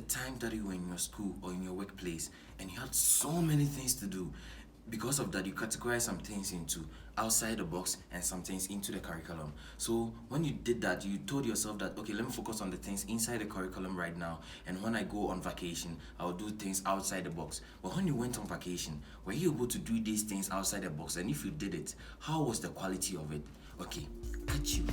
time that you were in your school or in your workplace and you had so many things to do? Because of that, you categorize some things into outside the box and some things into the curriculum. So when you did that, you told yourself that, okay, let me focus on the things inside the curriculum right now, and when I go on vacation, I'll do things outside the box. But when you went on vacation, were you able to do these things outside the box? And if you did it, how was the quality of it? Okay, catch you.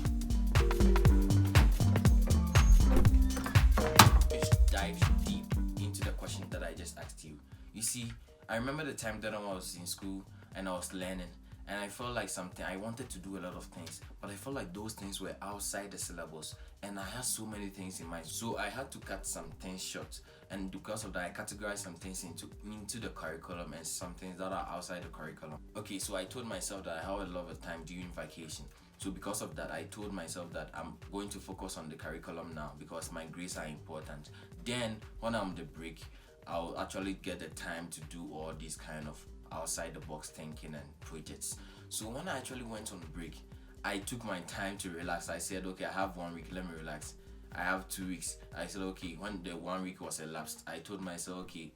Let's dive deep into the question that I just asked you. You see, I remember the time that I was in school and I was learning, and I felt like I wanted to do a lot of things, but I felt like those things were outside the syllabus, and I had so many things in mind. So I had to cut some things short, and because of that, I categorized some things into the curriculum and some things that are outside the curriculum. Okay, so I told myself that I have a lot of time during vacation. So because of that, I told myself that I'm going to focus on the curriculum now because my grades are important. Then when I'm on the break, I'll actually get the time to do all these kind of outside the box thinking and projects. So when I actually went on break, I took my time to relax. I said, okay, I have 1 week, let me relax. I have 2 weeks. I said, okay, when the 1 week was elapsed, I told myself, okay,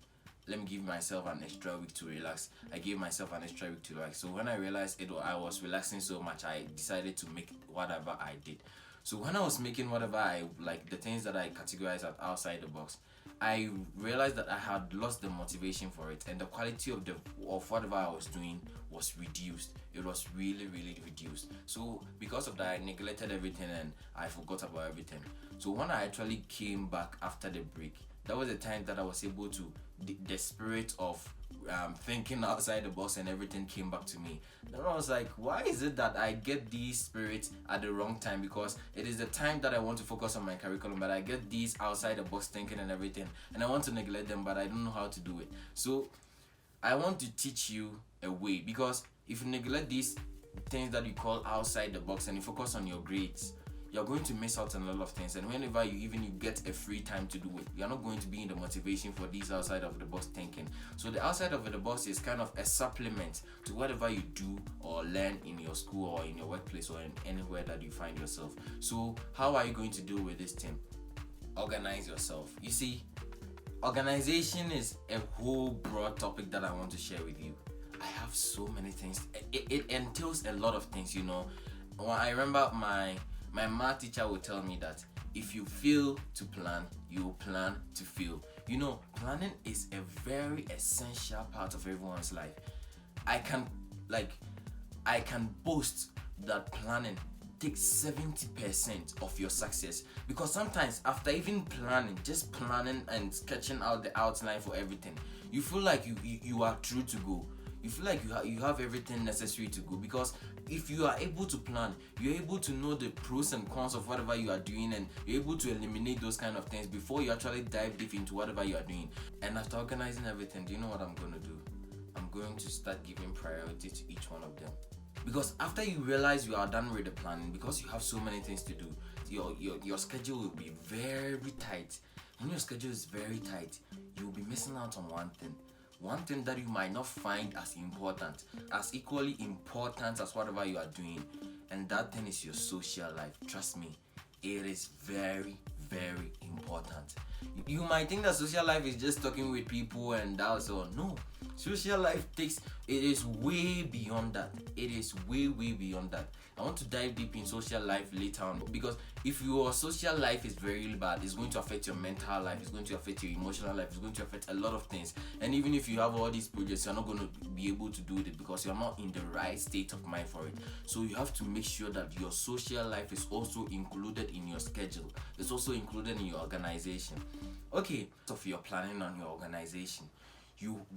let me give myself an extra week to relax. I gave myself an extra week to relax. So when I realized I was relaxing so much, I decided to make whatever I did. So when I was making whatever I like, the things that I categorized as outside the box, I realized that I had lost the motivation for it, and the quality of whatever I was doing was reduced. It was really, really reduced. So because of that, I neglected everything and I forgot about everything. So when I actually came back after the break, that was the time that I was able to the spirit of thinking outside the box and everything came back to me. Then I was like, why is it that I get these spirits at the wrong time? Because it is the time that I want to focus on my curriculum, but I get these outside the box thinking and everything, and I want to neglect them, but I don't know how to do it. So I want to teach you a way, because if you neglect these things that you call outside the box and you focus on your grades, you're going to miss out on a lot of things. And whenever you get a free time to do it, you're not going to be in the motivation for these outside of the box thinking. So the outside of the box is kind of a supplement to whatever you do or learn in your school or in your workplace or in anywhere that you find yourself. So how are you going to deal with this thing? Organize yourself. You see, organization is a whole broad topic that I want to share with you. I have so many things. It entails a lot of things, you know. Well, I remember my math teacher would tell me that if you fail to plan, you plan to fail. You know, planning is a very essential part of everyone's life. I can boast that planning takes 70% of your success, because sometimes after even just planning and sketching out the outline for everything, you feel like you are true to go. You feel like you have everything necessary to go, because if you are able to plan, you're able to know the pros and cons of whatever you are doing, and you're able to eliminate those kind of things before you actually dive deep into whatever you are doing. And after organizing everything, do you know what I'm going to do? I'm going to start giving priority to each one of them. Because after you realize you are done with the planning, because you have so many things to do, your schedule will be very tight. When your schedule is very tight, you'll be missing out on one thing that you might not find as important, as equally important as whatever you are doing, and that thing is your social life. Trust me, it is very, very important. You might think that social life is just talking with people and that's all. No, social life it is way beyond that. It is way beyond that. I want to dive deep in social life later on, because if your social life is very bad, it's going to affect your mental life, it's going to affect your emotional life, it's going to affect a lot of things. And even if you have all these projects, you're not going to be able to do it because you're not in the right state of mind for it. So you have to make sure that your social life is also included in your schedule. It's also included in your organization. Okay, so if you're planning on your organization,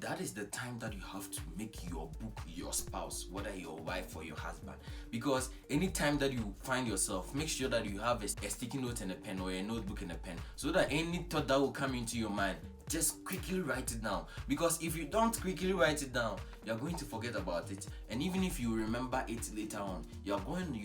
that is the time that you have to make your book your spouse, whether your wife or your husband. Because anytime that you find yourself, make sure that you have a sticky note and a pen, or a notebook and a pen, so that any thought that will come into your mind, just quickly write it down. Because if you don't quickly write it down, you're going to forget about it. And even if you remember it later on, you're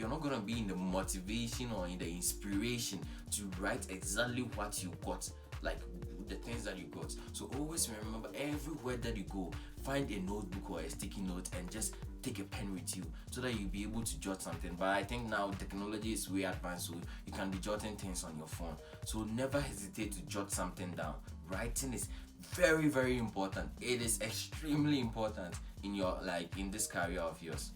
not going to be in the motivation or in the inspiration to write exactly what you got, like the things that you got. So always remember, everywhere that you go, find a notebook or a sticky note and just take a pen with you so that you'll be able to jot something. But I think now technology is way advanced, so you can be jotting things on your phone. So never hesitate to jot something down. Writing is very, very important. It is extremely important in your, like, in this career of yours.